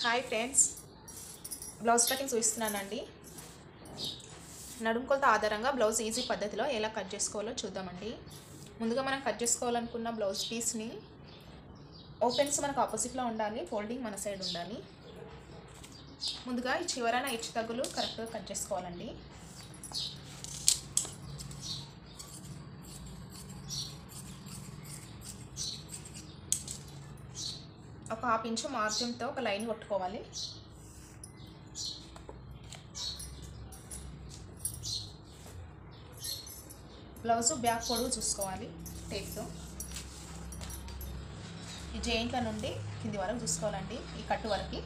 Hi friends, blouse cutting చూపిస్తున్నానండి. నడుము కొలత ఆధారంగా బ్లౌజ్ ఈజీ పద్ధతిలో ఎలా కట్ చేసుకోవాలో చూద్దామండి. ముందుగా మనం కట్ చేసుకోవాలనుకున్న బ్లౌజ్ పీస్ని ఓపెన్స్ మనకు ఆపోజిట్లో ఉండాలి, ఫోల్డింగ్ మన సైడ్ ఉండాలి. ముందుగా ఈ చివరన హెచ్చు తగ్గులు కరెక్ట్గా కట్ చేసుకోవాలండి. ఒక హాఫ్ ఇంచు మార్జిన్తో ఒక లైన్ కొట్టుకోవాలి. బ్లౌజ్ బ్యాక్ పొడవు చూసుకోవాలి టేప్తో. ఈ జాయింట్ల నుండి కింది వరకు చూసుకోవాలండి, ఈ కట్టు వరకు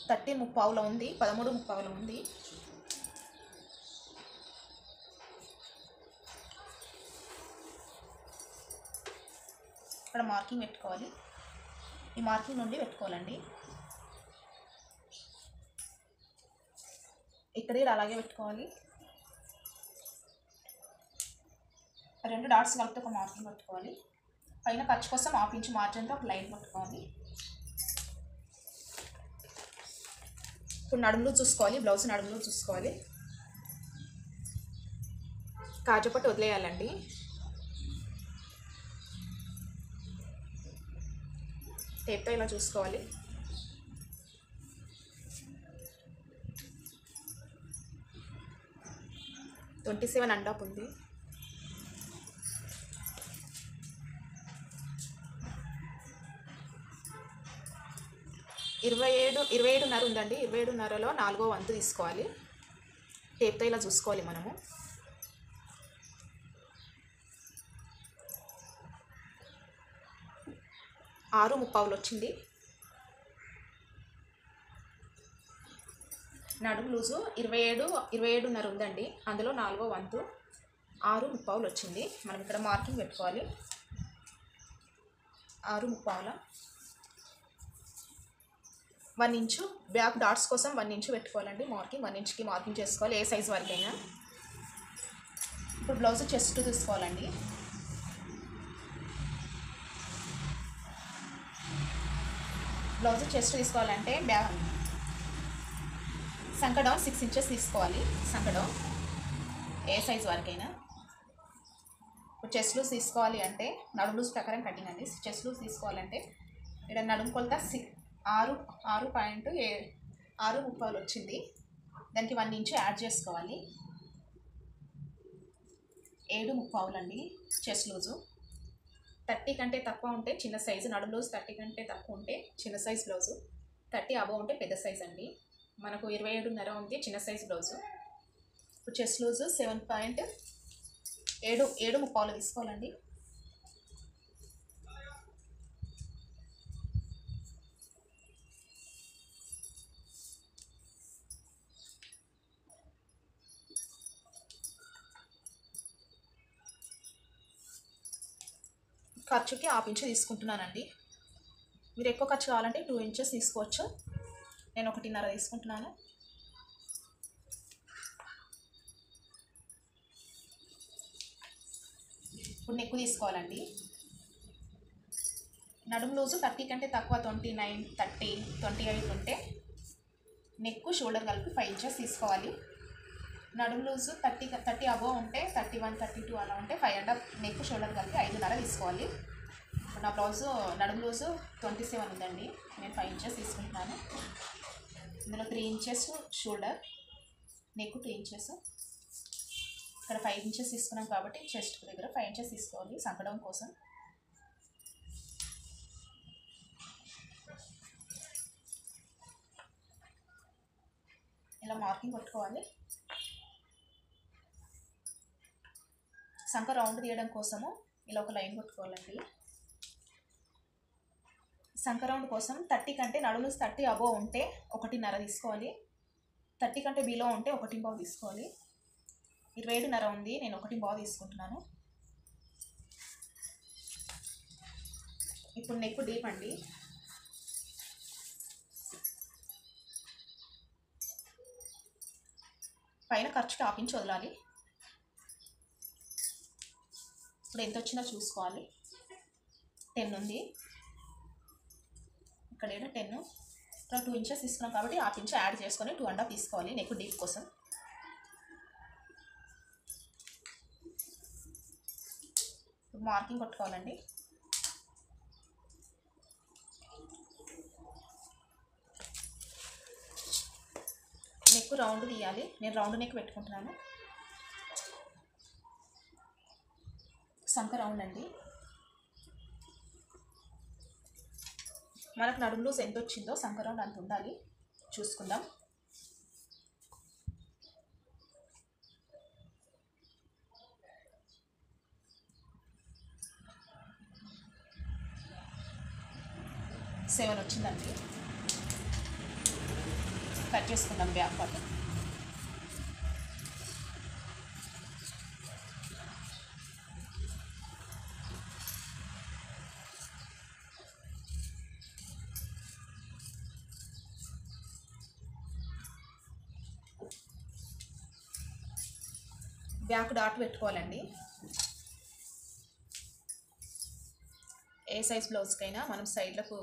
13.5లో ఉంది, 13.5లో ఉంది. ఇక్కడ మార్కింగ్ పెట్టుకోవాలి, ఈ మార్కింగ్ నుండి పెట్టుకోవాలండి. ఇక్కడ అలాగే పెట్టుకోవాలి. రెండు డాట్స్ కలిపితే ఒక మార్కింగ్ పెట్టుకోవాలి. పైన ఖర్చు కోసం హాఫ్ ఇంచ్ మార్జిన్తో ఒక లైన్ పెట్టుకోవాలి. ఇప్పుడు నడుములు చూసుకోవాలి, బ్లౌజ్ నడుములు చూసుకోవాలి. కాజపట్టు వదిలేయాలండి. టేప్తో ఇలా చూసుకోవాలి. 27.5 ఉంది. ఇరవై ఏడున్నర ఉందండి. 27.5లో 4వ వంతు తీసుకోవాలి. టేప్తో ఇలా చూసుకోవాలి మనము. ఆరు ముప్పావులు వచ్చింది. నడుము లూజు 27.5 ఉందండి. అందులో 4వ వంతు 6.25 వచ్చింది. మనం ఇక్కడ మార్కింగ్ పెట్టుకోవాలి. 6.25 1 ఇంచు బ్యాక్ డాట్స్ కోసం 1 ఇంచు పెట్టుకోవాలండి. మార్కింగ్ 1 ఇంచుకి మార్కింగ్ చేసుకోవాలి, ఏ సైజ్ వరకైనా. ఇప్పుడు బ్లౌజ్ చెస్ట్ తీసుకోవాలండి. బ్లౌజ్ చెస్ట్ తీసుకోవాలంటే సంకడం 6 ఇంచెస్ తీసుకోవాలి. సంకడం ఏ సైజ్ వరకైనా. ఇప్పుడు చెస్ట్ లూజ్ తీసుకోవాలి అంటే నడుము లూజ్ ప్రకారం కటింగ్ అండి. చెస్ట్ లూజ్ తీసుకోవాలంటే ఇక్కడ నడుము కొలత 6.30 వచ్చింది. దానికి 1 ఇంచు యాడ్ చేసుకోవాలి. 7.30 అండి చెస్ట్ లూజు. 30 కంటే తక్కువ ఉంటే చిన్న సైజు, నడుము లూజ్ 30 కంటే తక్కువ ఉంటే చిన్న సైజ్ బ్లౌజు, 30 అబవ్ ఉంటే పెద్ద సైజ్ అండి. మనకు 27.5 ఉంది చిన్న సైజ్ బ్లౌజు. ఇప్పుడు చెస్ట్ లూజు 7.30 తీసుకోవాలండి. ఖర్చుకి హాఫ్ ఇంచు తీసుకుంటున్నానండి. మీరు ఎక్కువ ఖర్చు కావాలంటే 2 ఇంచెస్ తీసుకోవచ్చు. నేను 1.5 తీసుకుంటున్నాను. ఇప్పుడు నెక్కు తీసుకోవాలండి. నడుము లూజు 30 కంటే తక్కువ 29, 30, 28 ఉంటే నెక్కు షోల్డర్ కలిపి 5 ఇంచెస్ తీసుకోవాలి. నడుము లూజు 30 అబవ్ ఉంటే 31, 32 అలా ఉంటే 5.5 నెక్కు షోల్డర్ కలిపి 5.5 తీసుకోవాలి. నా బ్లౌజు నడుము లూజు 27 ఉందండి. నేను 5 ఇంచెస్ తీసుకుంటున్నాను. ఇందులో 3 ఇంచెస్ షోల్డర్, నెక్ 3 ఇంచెస్. ఇక్కడ 5 ఇంచెస్ తీసుకున్నాం కాబట్టి చెస్ట్ దగ్గర 5 ఇంచెస్ తీసుకోవాలి సంకడం కోసం. ఇలా మార్కింగ్ కొట్టుకోవాలి. సంక రౌండ్ తీయడం కోసము ఇలా ఒక లైన్ కొట్టుకోవాలండి. సంక రౌండ్ కోసం 30 కంటే నడుము 30 అబవ్ ఉంటే 1.5 తీసుకోవాలి. 30 కంటే బిలో ఉంటే 1.5 తీసుకోవాలి. 27.5 ఉంది, నేను 1.5 తీసుకుంటున్నాను. ఇప్పుడు నెక్ డీప్ అండి. పైన ఖర్చుకి హాఫ్ ఇంచ్ వదలాలి. ఇప్పుడు ఎంత వచ్చినా చూసుకోవాలి. 10 ఉంది, ఇక్కడ 10, ఇక్కడ 2 ఇంచెస్ తీసుకున్నాం కాబట్టి హాఫ్ ఇంచ్ యాడ్ చేసుకొని 2.5 తీసుకోవాలి నెక్ డీప్ కోసం. మార్కింగ్ కొట్టుకోవాలండి. నెక్ రౌండ్ తీయాలి, నేను రౌండ్ నెక్ పెట్టుకుంటున్నాను. సంక రౌండ్ అండి. మనకు నడుము లూజ్ ఎంత వచ్చిందో సంక రౌండ్ అంత ఉండాలి, చూసుకుందాం. సెవెన్ వచ్చిందండి. కట్ చేసుకుందాం బ్యాక్ పార్ట్. బ్యాక్ డాట్ పెట్టుకోవాలండి. ఏ సైజ్ బ్లౌజ్కైనా మనం సైడ్లకు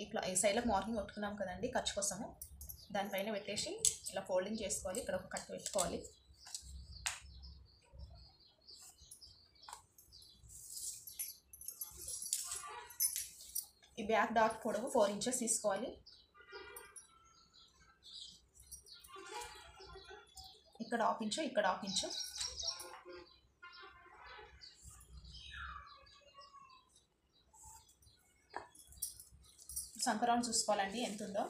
ఇట్లా ఈ సైడ్లకు మార్కింగ్ కొట్టుకున్నాం కదండి ఖర్చు కోసము, దానిపైన పెట్టేసి ఇలా ఫోల్డింగ్ చేసుకోవాలి. ఇక్కడ ఒక కట్ పెట్టుకోవాలి. ఈ బ్యాక్ డాట్ పొడవు 4 ఇంచెస్ తీసుకోవాలి. ఇక్కడ హాఫ్ ఇంచు, ఇక్కడ హాఫ్ ఇంచు. సంక రౌండ్ చూసుకోవాలండి ఎంత ఉందో.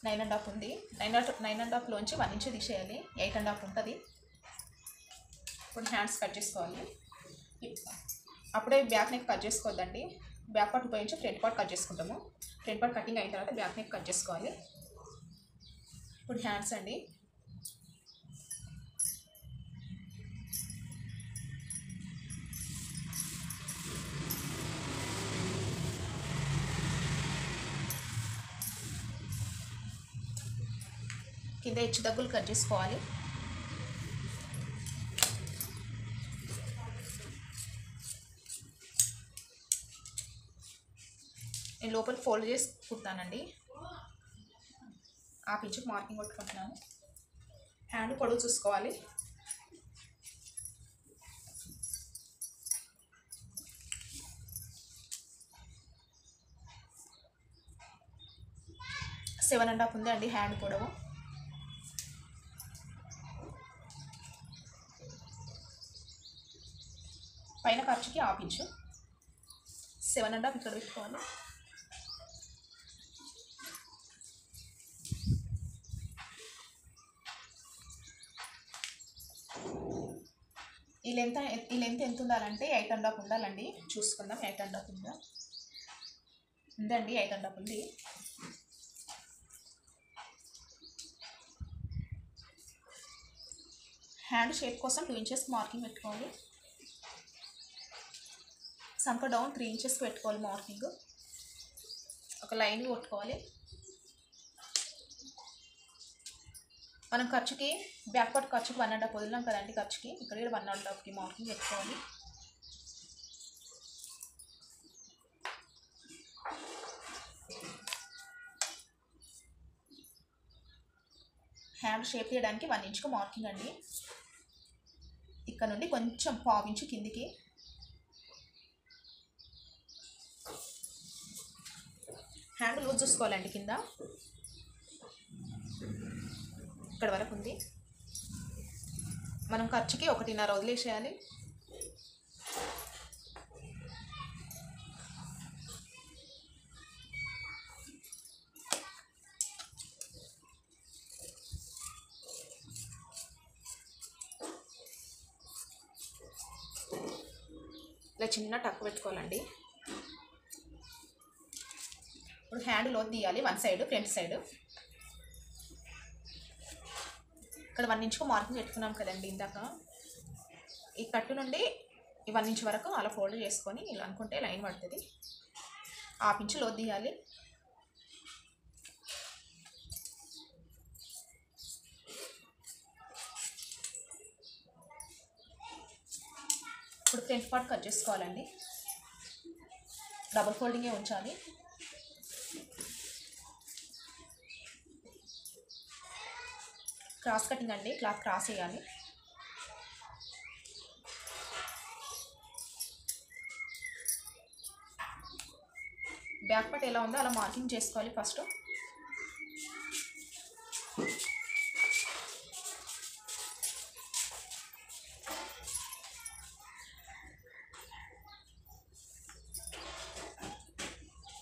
9.5 ఉంది. 9.5లోంచి 1 ఇంచ్ తీసేయాలి, 8.5 ఉంటుంది. ఇప్పుడు హ్యాండ్స్ కట్ చేసుకోవాలి. అప్పుడే బ్యాక్ నెక్ కట్ చేసుకోవద్దండి, బ్యాక్ పార్ట్ ఉపయోగించి ఫ్రంట్ పార్ట్ కట్ చేసుకుంటాము. ఫ్రంట్ పార్ట్ కటింగ్ అయిన తర్వాత బ్యాక్ నెక్ కట్ చేసుకోవాలి. ఇప్పుడు హ్యాండ్స్ అండి. కింద హెచ్చు దగ్గులు కట్ చేసుకోవాలి. నేను లోపల ఫోల్డ్ చేసి కుడతానండి. ఆ పిచ్చుకు మార్కింగ్ కొట్టుకుంటున్నాను. హ్యాండ్ పొడవు చూసుకోవాలి. సెవెన్ అండ్ హాఫ్ ఉంది అండి హ్యాండ్ పొడవు. పైన ఖర్చుకి హాఫ్ ఇంచు. 7.5 ఇక్కడ పెట్టుకోవాలి. ఈ లెంత్ ఎంత ఉండాలంటే 8.5 ఉండాలండి. చూసుకుందాం 8.5 ఉందా. ఉందండి, 8.5 ఉంది. హ్యాండ్ షేప్ కోసం 2 ఇంచెస్ మార్కింగ్ పెట్టుకోవాలి. సంక డౌన్ 3 ఇంచెస్ పెట్టుకోవాలి మార్కింగ్. ఒక లైన్ కొట్టుకోవాలి. మనం ఖర్చుకి బ్యాక్ పార్ట్ ఖర్చుకి 1.5 వదిలినాం కదండి ఖర్చుకి, ఇక్కడ 1.5కి మార్కింగ్ పెట్టుకోవాలి. హ్యాండ్ షేప్ చేయడానికి 1 ఇంచుకు మార్కింగ్ అండి. ఇక్కడ నుండి కొంచెం 1/2 ఇంచు కిందికి. హ్యాండ్ లూజ్ చూసుకోవాలండి. కింద ఇక్కడ వరకు ఉంది. మనం ఖర్చుకి 1.5 వదిలేసేయాలి. ఇలా చిన్న టక్ పెట్టుకోవాలండి. ఇప్పుడు హ్యాండ్ లోతు తీయాలి. 1 సైడ్ ఫ్రంట్ సైడ్. ఇక్కడ 1 ఇంచుకు మార్కింగ్ పెట్టుకున్నాం కదండి ఇందాక. ఈ కట్టు నుండి ఈ 1 ఇంచ్ వరకు అలా ఫోల్డ్ చేసుకొని ఇలా అనుకుంటే లైన్ పడుతుంది. 1/2 ఇంచు లోతు తీయాలి. ఇప్పుడు ఫ్రంట్ పార్ట్ కట్ చేసుకోవాలండి. డబుల్ ఫోల్డింగే ఉంచాలి. క్రాస్ కటింగ్ అండి, క్లాత్ క్రాస్ వేయాలి. బ్యాక్ పార్ట్ ఎలా ఉందో అలా మార్కింగ్ చేసుకోవాలి ఫస్ట్.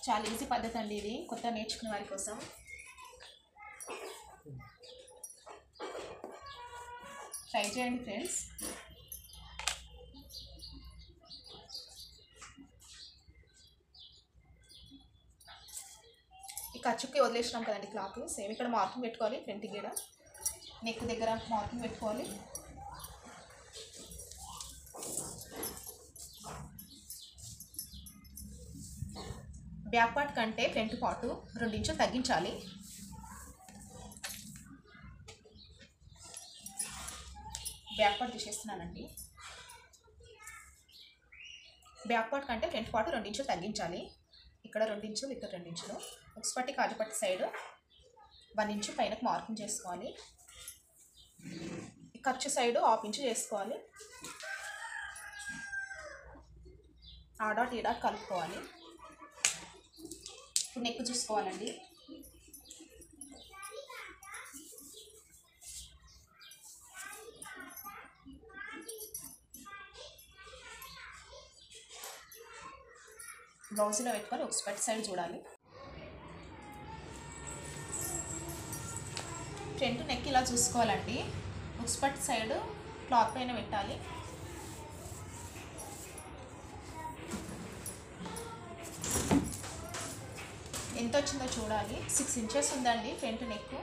చాలా ఈజీ పద్ధతి అండి ఇది, కొత్త నేర్చుకునే వారి కోసం. ట్రై చేయండి ఫ్రెండ్స్. ఈ ఖర్చుకి వదిలేసినాం కదండి క్లాత్, సేమ్ ఇక్కడ మార్కింగ్ పెట్టుకోవాలి. ఫ్రంట్ గీడ నెక్ దగ్గర మార్కింగ్ పెట్టుకోవాలి. బ్యాక్ పార్ట్ కంటే ఫ్రంట్ పార్ట్ 2 ఇంచులు తగ్గించాలి. బ్యాక్ పార్ట్ తీసేస్తున్నానండి. బ్యాక్ పార్ట్ కంటే ఫ్రంట్ పార్ట్ 2 ఇంచులు తగ్గించాలి. ఇక్కడ 2 ఇంచులు, ఇక్కడ 2 ఇంచులు. ఉక్స్ పట్టి కాజు పట్టి సైడ్ 1 ఇంచు పైనకు మార్కింగ్ చేసుకోవాలి. ఖర్చు సైడ్ 1/2 ఇంచు చేసుకోవాలి. ఆ డాట్ ఈ డాట్ కలుపుకోవాలి. ఇప్పుడు నెక్ చూసుకోవాలండి. బ్లౌజ్లో పెట్టుకొని ఒక స్పట్ సైడ్ చూడాలి. ఫ్రంట్ నెక్ ఇలా చూసుకోవాలండి. ఒక స్పట్ సైడ్ క్లాత్ పైన పెట్టాలి. ఎంత వచ్చిందో చూడాలి. 6 ఇంచెస్ ఉందండి ఫ్రంట్ నెక్.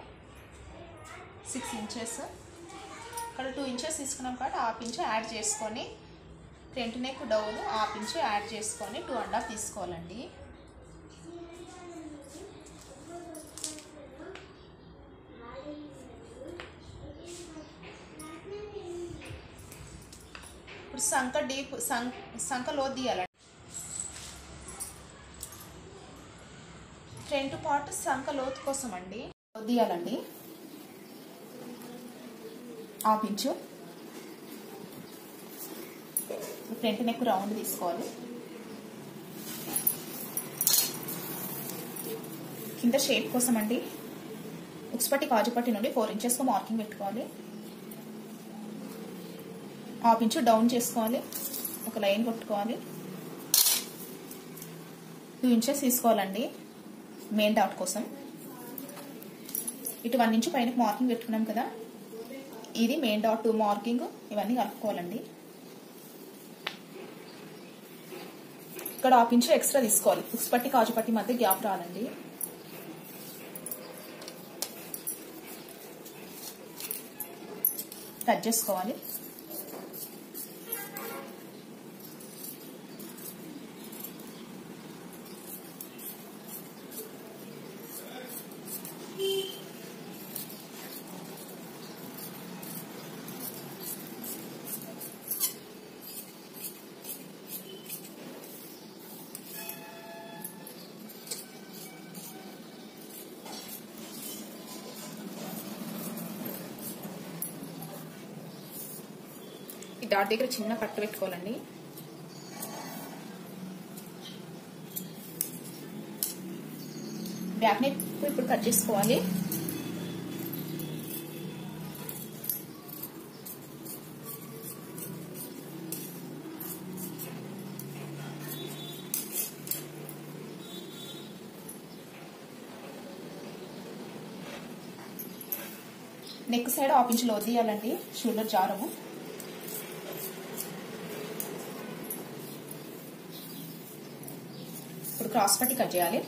6 ఇంచెస్. ఇక్కడ 2 ఇంచెస్ తీసుకున్నాం కాబట్టి 1/2 ఇంచు యాడ్ చేసుకొని front neck down 1/2 inch add చేసుకొని 2.5 తీసుకోవాలండి. ఇప్పుడు సంక డీప్ సంక లో తీయాలండి. ఫ్రంట్ పార్ట్ సంక లోతు కోసం అండి తీయాలండి. 1/2 ఇంచు. ఫ్రంట్ నెక్ రౌండ్ తీసుకోవాలి. కింద షేప్ కోసం అండి ఉక్స్ పట్టి కాజు పట్టి నుండి 4 ఇంచెస్గా మార్కింగ్ పెట్టుకోవాలి. 1/2 ఇంచు డౌన్ చేసుకోవాలి. ఒక లైన్ కొట్టుకోవాలి. 2 ఇంచెస్ తీసుకోవాలండి మెయిన్ డాట్ కోసం. ఇటు 1 ఇంచు పైన మార్కింగ్ పెట్టుకున్నాం కదా, ఇది మెయిన్ డాట్ 2 మార్కింగ్. ఇవన్నీ కలుపుకోవాలండి. ఇక్కడ 1/2 ఇంచు ఎక్స్ట్రా తీసుకోవాలి. ఉక్స్ పట్టి కాజు పట్టి మధ్య గ్యాప్ రాదండి. కట్ చేసుకోవాలి. ఈ డాట్ దగ్గర చిన్న కట్టు పెట్టుకోవాలండి. బ్యాక్ నెక్ ఇప్పుడు కట్ చేసుకోవాలి. నెక్ సైడ్ 1/2 ఇంచు లో తీయాలండి. షోల్డర్ జారము. ఇప్పుడు క్రాస్ పట్టి కట్ చేయాలి.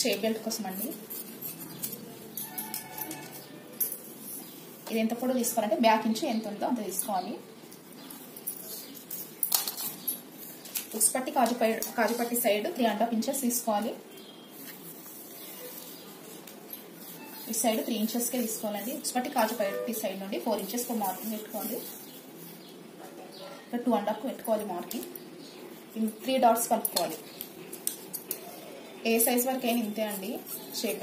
షేప్ బెల్ట్ కోసం అండి. ఇది ఎంత పొడవు తీసుకోవాలంటే బ్యాక్ ఇంచు ఎంత ఉందో అంత తీసుకోవాలి. ఉక్స్ పట్టి కాజు పట్టి సైడ్ 3.5 ఇంచెస్ తీసుకోవాలి. ఈ సైడ్ 3 ఇంచెస్కే తీసుకోవాలండి. ఉక్స్పట్టి కాజు పట్టి సైడ్ నుండి 4 ఇంచెస్కి మార్కింగ్ పెట్టుకోవాలి. ఇక్కడ 2.5 పెట్టుకోవాలి మార్కింగ్. 3 డాట్స్ కలుపుకోవాలి. ఏ సైజ్ వరకు అయినా ఇంతే అండి. షేప్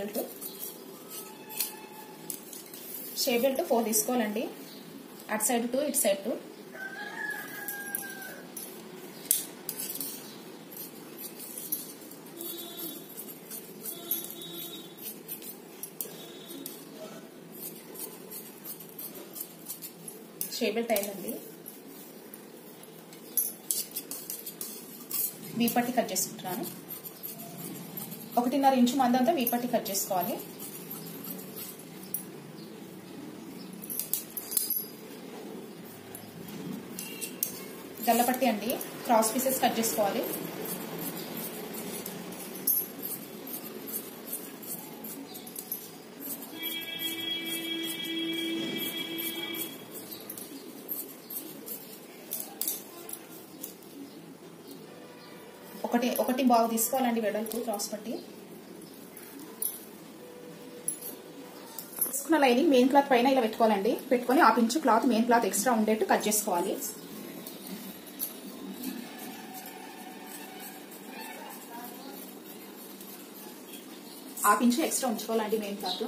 బెల్ట్ 4 తీసుకోవాలండి. అటు సైడ్ 2, ఇటు సైడ్ 2. షేప్ బెల్ట్ అయిందండి. వీపట్టి కట్ చేసుకుంటున్నాను. 1.5 ఇంచు మందంతా వీపట్టి కట్ చేసుకోవాలి. గల్లపట్టి అండి, క్రాస్ పీసెస్ కట్ చేసుకోవాలి. ఒకటి బాగా తీసుకోవాలండి వెడల్పు క్రాస్ పట్టి. తీసుకున్న లైనింగ్ మెయిన్ క్లాత్ పైన ఇలా పెట్టుకోవాలండి. పెట్టుకొని 1/2 inch cloth main cloth extra ఉండేట్టు కట్ చేసుకోవాలి. హాఫ్ ఇంచు ఎక్స్ట్రా ఉంచుకోవాలండి మెయిన్ క్లాత్.